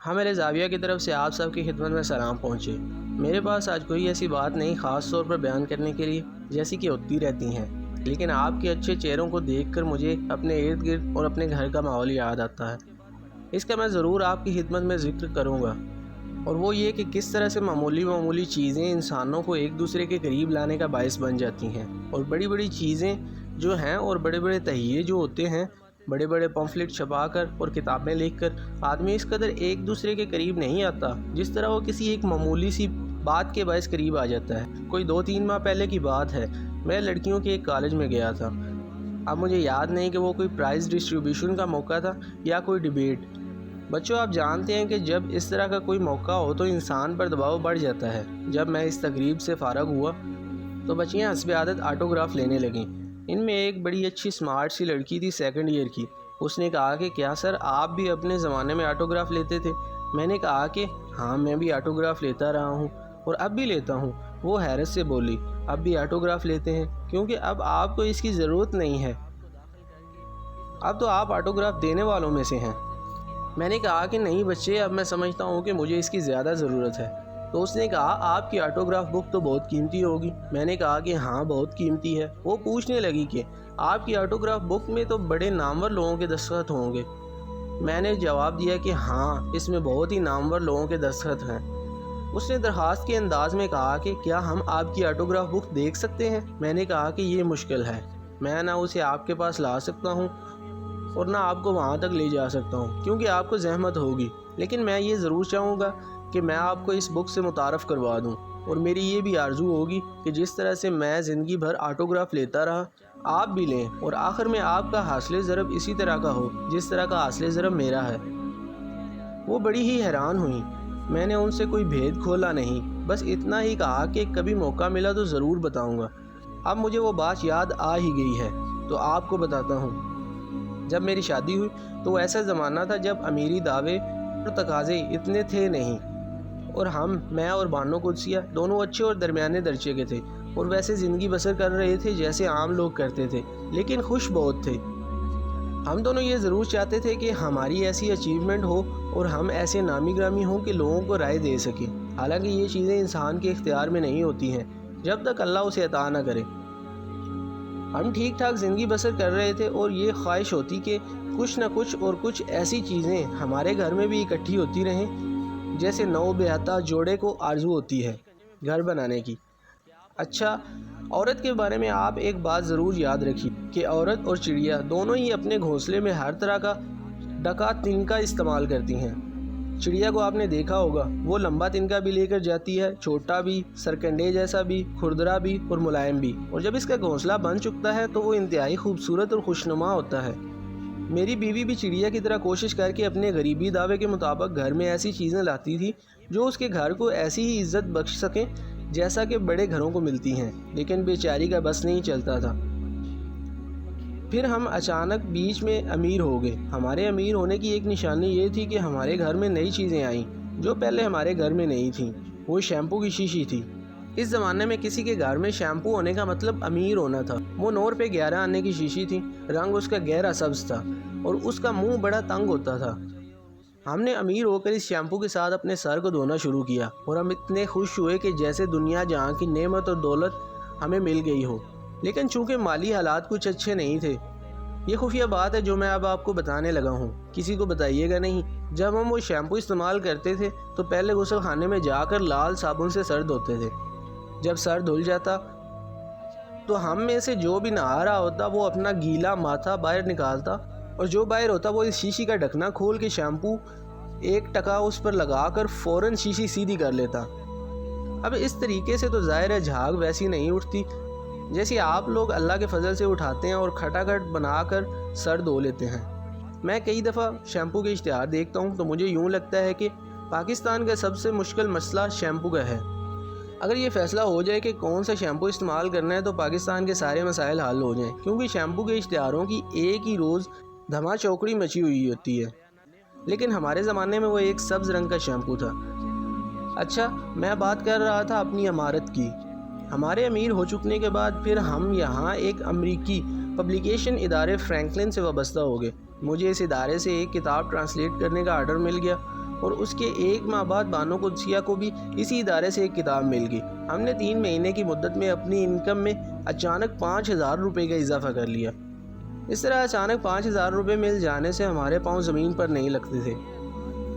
میرے زاویہ کی طرف سے آپ سب کی خدمت میں سلام پہنچے۔ میرے پاس آج کوئی ایسی بات نہیں خاص طور پر بیان کرنے کے لیے جیسی کہ ہوتی رہتی ہیں، لیکن آپ کے اچھے چہروں کو دیکھ کر مجھے اپنے ارد گرد اور اپنے گھر کا ماحول یاد آتا ہے۔ اس کا میں ضرور آپ کی خدمت میں ذکر کروں گا، اور وہ یہ کہ کس طرح سے معمولی چیزیں انسانوں کو ایک دوسرے کے قریب لانے کا باعث بن جاتی ہیں، اور بڑی بڑی چیزیں جو ہیں اور بڑے بڑے تہیے جو ہوتے ہیں، بڑے بڑے پمفلٹ چھپا کر اور کتابیں لکھ کر آدمی اس قدر ایک دوسرے کے قریب نہیں آتا جس طرح وہ کسی ایک معمولی سی بات کے باعث قریب آ جاتا ہے۔ کوئی 2-3 ماہ پہلے کی بات ہے، میں لڑکیوں کے ایک کالج میں گیا تھا۔ اب مجھے یاد نہیں کہ وہ کوئی پرائز ڈسٹریبیوشن کا موقع تھا یا کوئی ڈیبیٹ۔ بچوں، آپ جانتے ہیں کہ جب اس طرح کا کوئی موقع ہو تو انسان پر دباؤ بڑھ جاتا ہے۔ جب میں اس تقریب سے فارغ ہوا تو بچیاں حسب عادت آٹوگراف لینے لگیں۔ ان میں ایک بڑی اچھی سمارٹ سی لڑکی تھی، 2nd ایئر کی۔ اس نے کہا کہ کیا سر آپ بھی اپنے زمانے میں آٹوگراف لیتے تھے؟ میں نے کہا کہ ہاں، میں بھی آٹوگراف لیتا رہا ہوں اور اب بھی لیتا ہوں۔ وہ حیرت سے بولی، اب بھی آٹوگراف لیتے ہیں؟ کیونکہ اب آپ کو اس کی ضرورت نہیں ہے، اب تو آپ آٹوگراف دینے والوں میں سے ہیں۔ میں نے کہا کہ نہیں بچے، اب میں سمجھتا ہوں کہ مجھے اس کی زیادہ ضرورت ہے۔ تو اس نے کہا آپ کی آٹوگراف بک تو بہت قیمتی ہوگی۔ میں نے کہا کہ ہاں بہت قیمتی ہے۔ وہ پوچھنے لگی کہ آپ کی آٹوگراف بک میں تو بڑے نامور لوگوں کے دستخط ہوں گے۔ میں نے جواب دیا کہ ہاں، اس میں بہت ہی نامور لوگوں کے دستخط ہیں۔ اس نے درخواست کے انداز میں کہا کہ کیا ہم آپ کی آٹوگراف بک دیکھ سکتے ہیں؟ میں نے کہا کہ یہ مشکل ہے، میں نہ اسے آپ کے پاس لا سکتا ہوں اور نہ آپ کو وہاں تک لے جا سکتا ہوں کیونکہ آپ کو زحمت ہوگی، لیکن میں یہ ضرور چاہوں گا کہ میں آپ کو اس بک سے متعارف کروا دوں، اور میری یہ بھی آرزو ہوگی کہ جس طرح سے میں زندگی بھر آٹوگراف لیتا رہا آپ بھی لیں، اور آخر میں آپ کا حاصل ضرب اسی طرح کا ہو جس طرح کا حاصل ضرب میرا ہے۔ وہ بڑی ہی حیران ہوئیں۔ میں نے ان سے کوئی بھید کھولا نہیں، بس اتنا ہی کہا کہ کبھی موقع ملا تو ضرور بتاؤں گا۔ اب مجھے وہ بات یاد آ ہی گئی ہے تو آپ کو بتاتا ہوں۔ جب میری شادی ہوئی تو وہ ایسا زمانہ تھا جب امیری دعوے اور تقاضے اتنے تھے نہیں، اور میں اور بانو قدسیہ دونوں اچھے اور درمیانے درجے کے تھے، اور ویسے زندگی بسر کر رہے تھے جیسے عام لوگ کرتے تھے، لیکن خوش بہت تھے۔ ہم دونوں یہ ضرور چاہتے تھے کہ ہماری ایسی اچیومنٹ ہو اور ہم ایسے نامی گرامی ہوں کہ لوگوں کو رائے دے سکیں، حالانکہ یہ چیزیں انسان کے اختیار میں نہیں ہوتی ہیں جب تک اللہ اسے عطا نہ کرے۔ ہم ٹھیک ٹھاک زندگی بسر کر رہے تھے، اور یہ خواہش ہوتی کہ کچھ نہ کچھ اور کچھ ایسی چیزیں ہمارے گھر میں بھی اکٹھی ہوتی رہیں جیسے نو بیاہتا جوڑے کو آرزو ہوتی ہے گھر بنانے کی۔ اچھا، عورت کے بارے میں آپ ایک بات ضرور یاد رکھیے کہ عورت اور چڑیا دونوں ہی اپنے گھونسلے میں ہر طرح کا ڈکا تنکا استعمال کرتی ہیں۔ چڑیا کو آپ نے دیکھا ہوگا، وہ لمبا تنکا بھی لے کر جاتی ہے، چھوٹا بھی، سرکنڈے جیسا بھی، کھردرا بھی اور ملائم بھی، اور جب اس کا گھونسلہ بن چکتا ہے تو وہ انتہائی خوبصورت اور خوشنما ہوتا ہے۔ میری بیوی بھی چڑیا کی طرح کوشش کر کے اپنے غریبی دعوے کے مطابق گھر میں ایسی چیزیں لاتی تھی جو اس کے گھر کو ایسی ہی عزت بخش سکیں جیسا کہ بڑے گھروں کو ملتی ہیں، لیکن بیچاری کا بس نہیں چلتا تھا۔ پھر ہم اچانک بیچ میں امیر ہو گئے۔ ہمارے امیر ہونے کی ایک نشانی یہ تھی کہ ہمارے گھر میں نئی چیزیں آئیں جو پہلے ہمارے گھر میں نہیں تھیں۔ وہ شیمپو کی شیشی تھی۔ اس زمانے میں کسی کے گھر میں شیمپو ہونے کا مطلب امیر ہونا تھا۔ وہ 9 روپے 11 آنے کی شیشی تھی، رنگ اس کا گہرا سبز تھا اور اس کا منہ بڑا تنگ ہوتا تھا۔ ہم نے امیر ہو کر اس شیمپو کے ساتھ اپنے سر کو دھونا شروع کیا، اور ہم اتنے خوش ہوئے کہ جیسے دنیا جہاں کی نعمت اور دولت ہمیں مل گئی ہو، لیکن چونکہ مالی حالات کچھ اچھے نہیں تھے۔ یہ خفیہ بات ہے جو میں اب آپ کو بتانے لگا ہوں، کسی کو بتائیے گا نہیں۔ جب ہم وہ شیمپو استعمال کرتے تھے تو پہلے غسل خانے میں جا کر لال صابن سے سر دھوتے تھے۔ جب سر دھل جاتا تو ہم میں سے جو بھی نہا رہا ہوتا وہ اپنا گیلا ماتھا باہر نکالتا، اور جو باہر ہوتا وہ اس شیشی کا ڈھکنا کھول کے شیمپو 1 ٹکا اس پر لگا کر فوراً شیشی سیدھی کر لیتا۔ اب اس طریقے سے تو ظاہر ہے جھاگ ویسی نہیں اٹھتی جیسے آپ لوگ اللہ کے فضل سے اٹھاتے ہیں اور کھٹاکھٹ بنا کر سر دھو لیتے ہیں۔ میں کئی دفعہ شیمپو کے اشتہار دیکھتا ہوں تو مجھے یوں لگتا ہے کہ پاکستان کا سب سے مشکل مسئلہ شیمپو کا ہے۔ اگر یہ فیصلہ ہو جائے کہ کون سا شیمپو استعمال کرنا ہے تو پاکستان کے سارے مسائل حل ہو جائیں، کیونکہ شیمپو کے اشتہاروں کی ایک ہی روز دھما چوکڑی مچی ہوئی ہوتی ہے، لیکن ہمارے زمانے میں وہ ایک سبز رنگ کا شیمپو تھا۔ اچھا، میں بات کر رہا تھا اپنی عمارت کی۔ ہمارے امیر ہو چکنے کے بعد پھر ہم یہاں ایک امریکی پبلیکیشن ادارے فرینکلن سے وابستہ ہو گئے۔ مجھے اس ادارے سے ایک کتاب ٹرانسلیٹ کرنے کا آرڈر مل گیا۔ اور اس کے 1 ماہ بعد بانو قدسیہ کو بھی اسی ادارے سے ایک کتاب مل گئی۔ ہم نے 3 مہینے کی مدت میں اپنی انکم میں اچانک 5,000 روپے کا اضافہ کر لیا۔ اس طرح اچانک 5,000 روپے مل جانے سے ہمارے پاؤں زمین پر نہیں لگتے تھے۔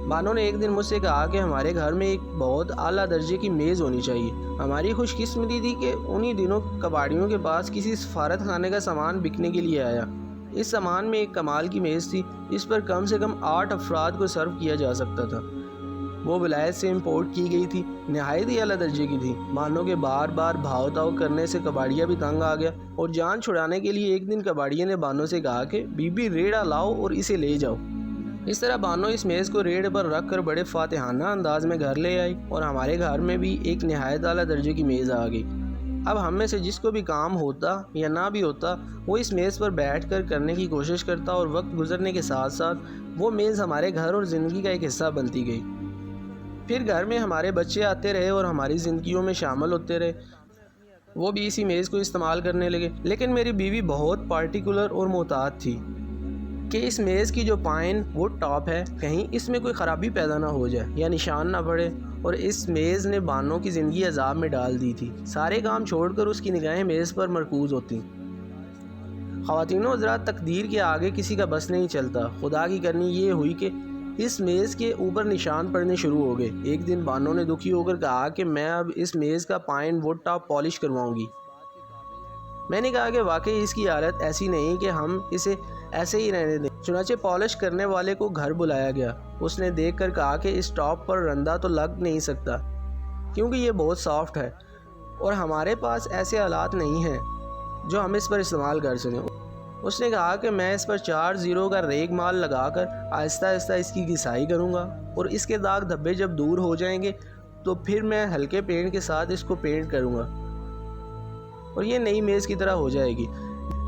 بانو نے ایک دن مجھ سے کہا کہ ہمارے گھر میں ایک بہت اعلیٰ درجے کی میز ہونی چاہیے۔ ہماری خوش قسمتی تھی کہ انہی دنوں کباڑیوں کے پاس کسی سفارت خانے کا سامان بکنے کے لیے آیا۔ اس سامان میں ایک کمال کی میز تھی جس پر کم سے کم 8 افراد کو سرو کیا جا سکتا تھا۔ وہ ولایت سے امپورٹ کی گئی تھی، نہایت ہی اعلیٰ درجے کی تھی۔ بانو کے بار بار بھاؤ تاؤ کرنے سے کباڑیا بھی تنگ آ گیا اور جان چھڑانے کے لیے ایک دن کباڑیا نے بانو سے کہا کہ بی بی ریڑھا لاؤ اور اسے لے جاؤ۔ اس طرح بانو اس میز کو ریڑھ پر رکھ کر بڑے فاتحانہ انداز میں گھر لے آئی اور ہمارے گھر میں بھی ایک نہایت اعلیٰ درجے کی میز آ گئی۔ اب ہم میں سے جس کو بھی کام ہوتا یا نہ بھی ہوتا وہ اس میز پر بیٹھ کر کرنے کی کوشش کرتا اور وقت گزرنے کے ساتھ ساتھ وہ میز ہمارے گھر اور زندگی کا ایک حصہ بنتی گئی۔ پھر گھر میں ہمارے بچے آتے رہے اور ہماری زندگیوں میں شامل ہوتے رہے، وہ بھی اسی میز کو استعمال کرنے لگے۔ لیکن میری بیوی بہت پارٹیکولر اور محتاط تھی کہ اس میز کی جو پائن وہ ٹاپ ہے کہیں اس میں کوئی خرابی پیدا نہ ہو جائے یا نشان نہ پڑے، اور اس میز نے بانو کی زندگی عذاب میں ڈال دی تھی۔ سارے کام چھوڑ کر اس کی نگاہیں میز پر مرکوز ہوتی۔ خواتین و حضرات، تقدیر کے آگے کسی کا بس نہیں چلتا۔ خدا کی کرنی یہ ہوئی کہ اس میز کے اوپر نشان پڑنے شروع ہو گئے۔ ایک دن بانو نے دکھی ہو کر کہا کہ میں اب اس میز کا پائن ووڈ ٹاپ پالش کرواؤں گی۔ میں نے کہا کہ واقعی اس کی حالت ایسی نہیں کہ ہم اسے ایسے ہی رہنے دیں۔ چنانچہ پالش کرنے والے کو گھر بلایا گیا۔ اس نے دیکھ کر کہا کہ اس ٹاپ پر رندہ تو لگ نہیں سکتا کیونکہ یہ بہت سافٹ ہے اور ہمارے پاس ایسے آلات نہیں ہیں جو ہم اس پر استعمال کر سکیں۔ اس نے کہا کہ میں اس پر 4 زیرو کا ریگ مال لگا کر آہستہ آہستہ اس کی گھسائی کروں گا اور اس کے داغ دھبے جب دور ہو جائیں گے تو پھر میں ہلکے پینٹ کے ساتھ اس کو پینٹ کروں گا اور یہ نئی میز کی طرح ہو جائے گی۔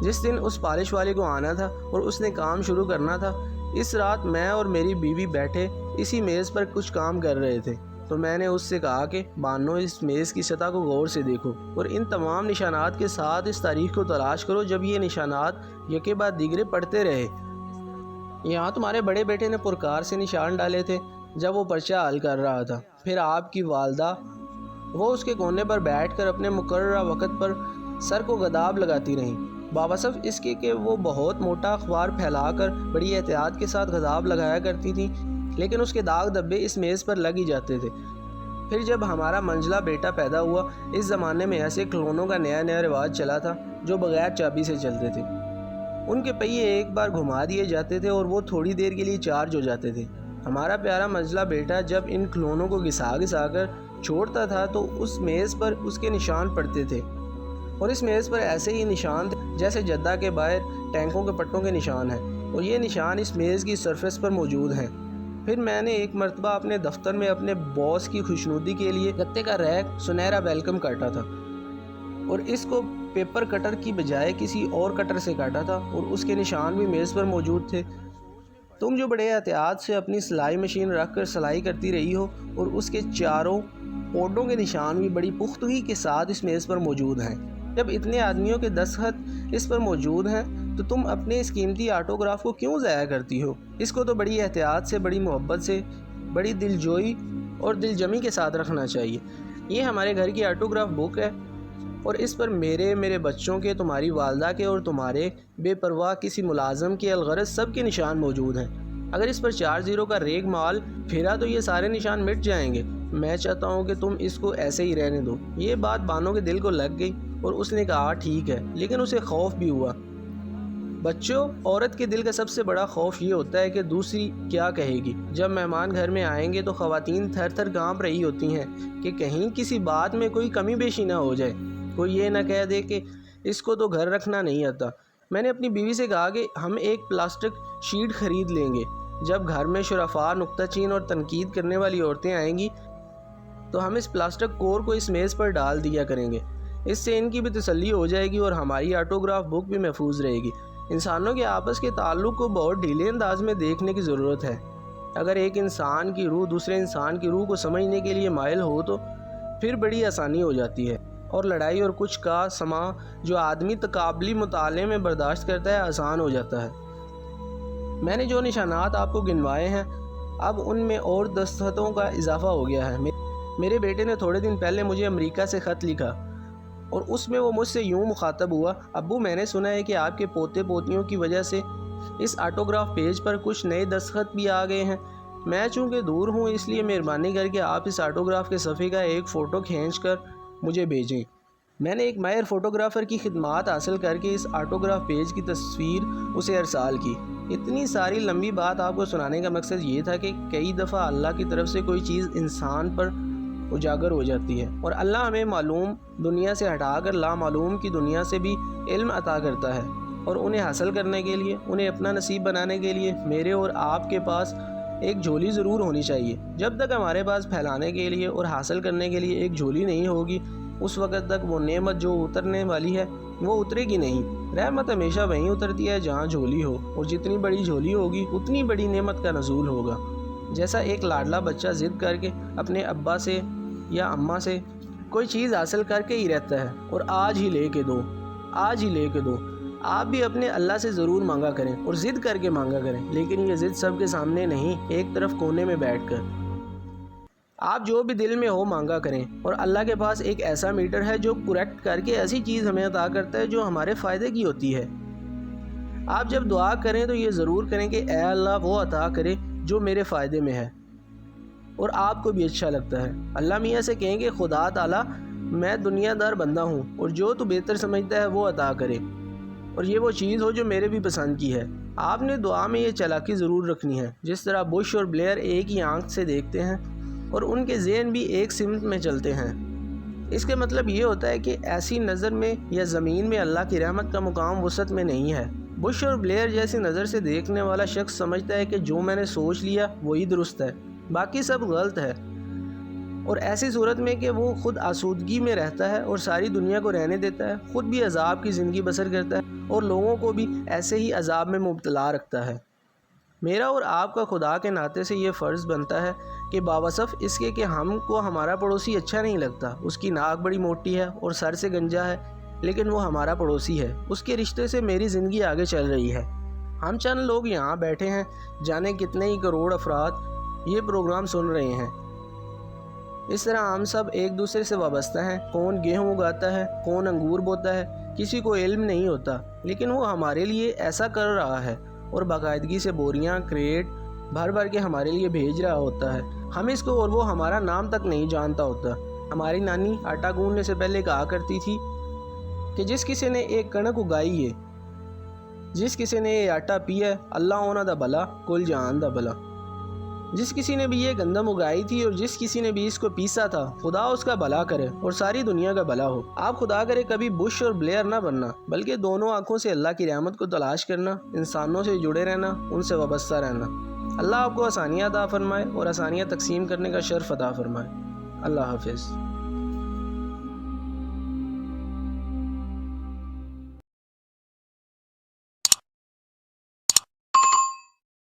جس دن اس پالش والے کو آنا تھا اور اس نے کام شروع کرنا تھا، اس رات میں اور میری بیوی بیٹھے اسی میز پر کچھ کام کر رہے تھے تو میں نے اس سے کہا کہ بانو اس میز کی سطح کو غور سے دیکھو اور ان تمام نشانات کے ساتھ اس تاریخ کو تلاش کرو جب یہ نشانات یکے بعد دیگرے پڑتے رہے۔ یہاں تمہارے بڑے بیٹے نے پرکار سے نشان ڈالے تھے جب وہ پرچہ حل کر رہا تھا۔ پھر آپ کی والدہ وہ اس کے کونے پر بیٹھ کر اپنے مقررہ وقت پر سر کو گداب لگاتی رہیں، باوصف اس کے کہ وہ بہت موٹا اخبار پھیلا کر بڑی احتیاط کے ساتھ گداب لگایا کرتی تھیں، لیکن اس کے داغ دھبے اس میز پر لگ ہی جاتے تھے۔ پھر جب ہمارا منجلا بیٹا پیدا ہوا، اس زمانے میں ایسے کھلونوں کا نیا رواج چلا تھا جو بغیر چابی سے چلتے تھے۔ ان کے پہیے ایک بار گھما دیے جاتے تھے اور وہ تھوڑی دیر کے لیے چارج ہو جاتے تھے۔ ہمارا پیارا منجلا بیٹا جب ان کھلونوں کو گھسا کر چھوڑتا تھا تو اس میز پر اس کے نشان پڑتے تھے، اور اس میز پر ایسے ہی نشان تھے جیسے جدہ کے باہر ٹینکوں کے پٹوں کے نشان ہیں، اور یہ نشان اس میز کی سرفیس پر موجود ہیں۔ پھر میں نے ایک مرتبہ اپنے دفتر میں اپنے باس کی خوشنودی کے لیے گتے کا ریک سنہرا ویلکم کاٹا تھا اور اس کو پیپر کٹر کی بجائے کسی اور کٹر سے کاٹا تھا، اور اس کے نشان بھی میز پر موجود تھے۔ تم جو بڑے احتیاط سے اپنی سلائی مشین رکھ کر سلائی کرتی رہی ہو، اور اس کے چاروں پوڈوں کے نشان بھی بڑی پختگی کے ساتھ اس میز پر موجود ہیں۔ جب اتنے آدمیوں کے دستخط اس پر موجود ہیں تو تم اپنے اس قیمتی آٹوگراف کو کیوں ضائع کرتی ہو؟ اس کو تو بڑی احتیاط سے، بڑی محبت سے، بڑی دلجوئی اور دل جمی کے ساتھ رکھنا چاہیے۔ یہ ہمارے گھر کی آٹوگراف بک ہے اور اس پر میرے بچوں کے، تمہاری والدہ کے اور تمہارے بے پرواہ کسی ملازم کے، الغرض سب کے نشان موجود ہیں۔ اگر اس پر 4 زیرو کا ریگ مال پھرا تو یہ سارے نشان مٹ جائیں گے۔ میں چاہتا ہوں کہ تم اس کو ایسے ہی رہنے دو۔ یہ بات بانو کے دل کو لگ گئی اور اس نے کہا ٹھیک ہے، لیکن اسے خوف بھی ہوا۔ بچوں، عورت کے دل کا سب سے بڑا خوف یہ ہوتا ہے کہ دوسری کیا کہے گی۔ جب مہمان گھر میں آئیں گے تو خواتین تھر تھر کانپ رہی ہوتی ہیں کہ کہیں کسی بات میں کوئی کمی بیشی نہ ہو جائے، کوئی یہ نہ کہہ دے کہ اس کو تو گھر رکھنا نہیں آتا۔ میں نے اپنی بیوی سے کہا کہ ہم ایک پلاسٹک شیٹ خرید لیں گے۔ جب گھر میں شرفا، نکتہ چین اور تنقید کرنے والی عورتیں آئیں گی تو ہم اس پلاسٹک کور کو اس میز پر ڈال دیا کریں گے۔ اس سے ان کی بھی تسلی ہو جائے گی اور ہماری آٹوگراف بک بھی محفوظ رہے گی۔ انسانوں کے آپس کے تعلق کو بہت ڈھیلے انداز میں دیکھنے کی ضرورت ہے۔ اگر ایک انسان کی روح دوسرے انسان کی روح کو سمجھنے کے لیے مائل ہو تو پھر بڑی آسانی ہو جاتی ہے، اور لڑائی اور کچھ کا سما جو آدمی تقابلی مطالعے میں برداشت کرتا ہے آسان ہو جاتا ہے۔ میں نے جو نشانات آپ کو گنوائے ہیں، اب ان میں اور دستخطوں کا اضافہ ہو گیا ہے۔ میرے بیٹے نے تھوڑے دن پہلے مجھے امریکہ سے خط لکھا اور اس میں وہ مجھ سے یوں مخاطب ہوا: ابو، میں نے سنا ہے کہ آپ کے پوتے پوتیوں کی وجہ سے اس آٹوگراف پیج پر کچھ نئے دستخط بھی آ گئے ہیں۔ میں چونکہ دور ہوں، اس لیے مہربانی کر کے آپ اس آٹوگراف کے صفحے کا ایک فوٹو کھینچ کر مجھے بھیجیں۔ میں نے ایک ماہر فوٹوگرافر کی خدمات حاصل کر کے اس آٹوگراف پیج کی تصویر اسے ارسال کی۔ اتنی ساری لمبی بات آپ کو سنانے کا مقصد یہ تھا کہ کئی دفعہ اللہ کی طرف سے کوئی چیز انسان پر اجاگر ہو جاتی ہے، اور اللہ ہمیں معلوم دنیا سے ہٹا کر لامعلوم کی دنیا سے بھی علم عطا کرتا ہے، اور انہیں حاصل کرنے کے لیے، انہیں اپنا نصیب بنانے کے لیے میرے اور آپ کے پاس ایک جھولی ضرور ہونی چاہیے۔ جب تک ہمارے پاس پھیلانے کے لیے اور حاصل کرنے کے لیے ایک جھولی نہیں ہوگی، اس وقت تک وہ نعمت جو اترنے والی ہے وہ اترے گی نہیں۔ رحمت ہمیشہ وہیں اترتی ہے جہاں جھولی ہو، اور جتنی بڑی جھولی ہوگی اتنی بڑی نعمت کا نزول ہوگا۔ جیسا ایک لاڈلا بچہ ضد کر کے اپنے ابا سے یا اماں سے کوئی چیز حاصل کر کے ہی رہتا ہے، اور آج ہی لے کے دو، آج ہی لے کے دو۔ آپ بھی اپنے اللہ سے ضرور مانگا کریں اور ضد کر کے مانگا کریں، لیکن یہ ضد سب کے سامنے نہیں، ایک طرف کونے میں بیٹھ کر۔ آپ جو بھی دل میں ہو مانگا کریں، اور اللہ کے پاس ایک ایسا میٹر ہے جو کریکٹ کر کے ایسی چیز ہمیں عطا کرتا ہے جو ہمارے فائدے کی ہوتی ہے۔ آپ جب دعا کریں تو یہ ضرور کریں کہ اے اللہ وہ عطا کرے جو میرے فائدے میں ہے اور آپ کو بھی اچھا لگتا ہے۔ اللہ میاں سے کہیں کہ خدا تعالیٰ، میں دنیا دار بندہ ہوں، اور جو تو بہتر سمجھتا ہے وہ عطا کرے، اور یہ وہ چیز ہو جو میرے بھی پسند کی ہے۔ آپ نے دعا میں یہ چالاکی ضرور رکھنی ہے۔ جس طرح بش اور بلیئر ایک ہی آنکھ سے دیکھتے ہیں اور ان کے ذہن بھی ایک سمت میں چلتے ہیں، اس کے مطلب یہ ہوتا ہے کہ ایسی نظر میں یا زمین میں اللہ کی رحمت کا مقام وسعت میں نہیں ہے۔ بش اور بلیئر جیسی نظر سے دیکھنے والا شخص سمجھتا ہے کہ جو میں نے سوچ لیا وہی درست ہے، باقی سب غلط ہے، اور ایسی صورت میں کہ وہ خود آسودگی میں رہتا ہے اور ساری دنیا کو رہنے دیتا ہے، خود بھی عذاب کی زندگی بسر کرتا ہے اور لوگوں کو بھی ایسے ہی عذاب میں مبتلا رکھتا ہے۔ میرا اور آپ کا خدا کے ناطے سے یہ فرض بنتا ہے کہ باوصف اس کے کہ ہم کو ہمارا پڑوسی اچھا نہیں لگتا، اس کی ناک بڑی موٹی ہے اور سر سے گنجا ہے، لیکن وہ ہمارا پڑوسی ہے، اس کے رشتے سے میری زندگی آگے چل رہی ہے۔ ہم چند لوگ یہاں بیٹھے ہیں، جانے کتنے ہی کروڑ افراد یہ پروگرام سن رہے ہیں۔ اس طرح ہم سب ایک دوسرے سے وابستہ ہیں۔ کون گیہوں اگاتا ہے، کون انگور بوتا ہے، کسی کو علم نہیں ہوتا، لیکن وہ ہمارے لیے ایسا کر رہا ہے اور باقاعدگی سے بوریاں، کریٹ بھر بھر کے ہمارے لیے بھیج رہا ہوتا ہے، ہم اس کو، اور وہ ہمارا نام تک نہیں جانتا ہوتا۔ ہماری نانی آٹا گوندنے سے پہلے کہا کرتی تھی کہ جس کسی نے ایک کنک اگائی ہے، جس کسی نے یہ آٹا پیا، اللہ اونا دا بلا، کل جہان دا بلا۔ جس کسی نے بھی یہ گندم اگائی تھی اور جس کسی نے بھی اس کو پیسا تھا، خدا اس کا بھلا کرے اور ساری دنیا کا بھلا ہو۔ آپ خدا کرے کبھی بش اور بلیئر نہ بننا، بلکہ دونوں آنکھوں سے اللہ کی رحمت کو تلاش کرنا، انسانوں سے جڑے رہنا، ان سے وابستہ رہنا۔ اللہ آپ کو آسانیاں عطا فرمائے اور آسانیاں تقسیم کرنے کا شرف عطا فرمائے۔ اللہ حافظ۔